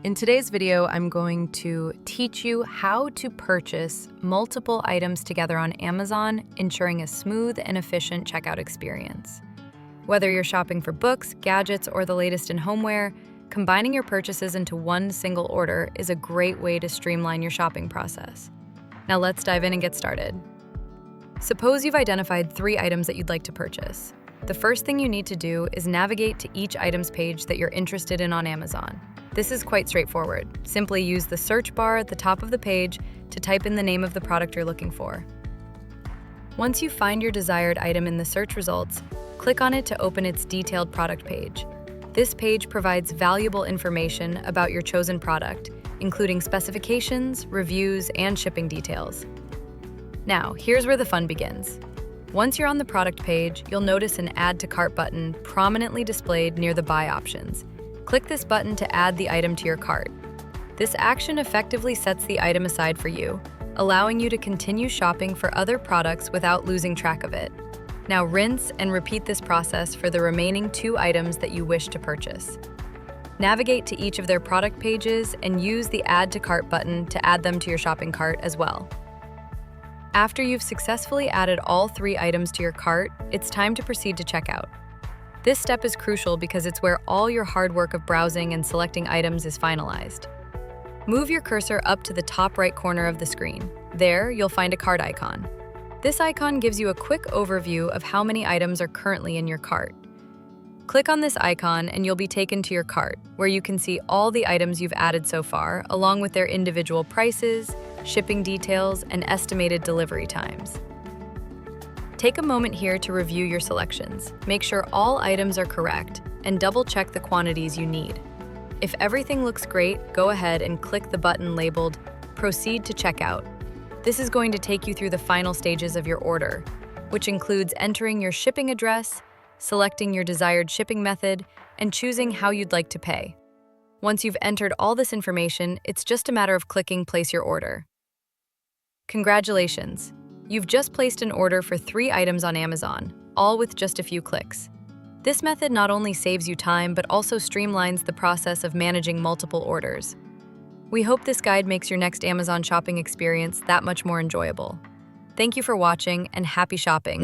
In today's video, I'm going to teach you how to purchase multiple items together on Amazon, ensuring a smooth and efficient checkout experience. Whether you're shopping for books, gadgets, or the latest in homeware, combining your purchases into one single order is a great way to streamline your shopping process. Now let's dive in and get started. Suppose you've identified 3 items that you'd like to purchase. The first thing you need to do is navigate to each item's page that you're interested in on Amazon. This is quite straightforward. Simply use the search bar at the top of the page to type in the name of the product you're looking for. Once you find your desired item in the search results, click on it to open its detailed product page. This page provides valuable information about your chosen product, including specifications, reviews, and shipping details. Now, here's where the fun begins. Once you're on the product page, you'll notice an Add to Cart button prominently displayed near the Buy options. Click this button to add the item to your cart. This action effectively sets the item aside for you, allowing you to continue shopping for other products without losing track of it. Now rinse and repeat this process for the remaining 2 items that you wish to purchase. Navigate to each of their product pages and use the Add to Cart button to add them to your shopping cart as well. After you've successfully added all 3 items to your cart, it's time to proceed to checkout. This step is crucial because it's where all your hard work of browsing and selecting items is finalized. Move your cursor up to the top right corner of the screen. There, you'll find a cart icon. This icon gives you a quick overview of how many items are currently in your cart. Click on this icon and you'll be taken to your cart, where you can see all the items you've added so far, along with their individual prices, shipping details, and estimated delivery times. Take a moment here to review your selections. Make sure all items are correct and double-check the quantities you need. If everything looks great, go ahead and click the button labeled Proceed to Checkout. This is going to take you through the final stages of your order, which includes entering your shipping address, selecting your desired shipping method, and choosing how you'd like to pay. Once you've entered all this information, it's just a matter of clicking Place Your Order. Congratulations! You've just placed an order for 3 items on Amazon, all with just a few clicks. This method not only saves you time, but also streamlines the process of managing multiple orders. We hope this guide makes your next Amazon shopping experience that much more enjoyable. Thank you for watching and happy shopping.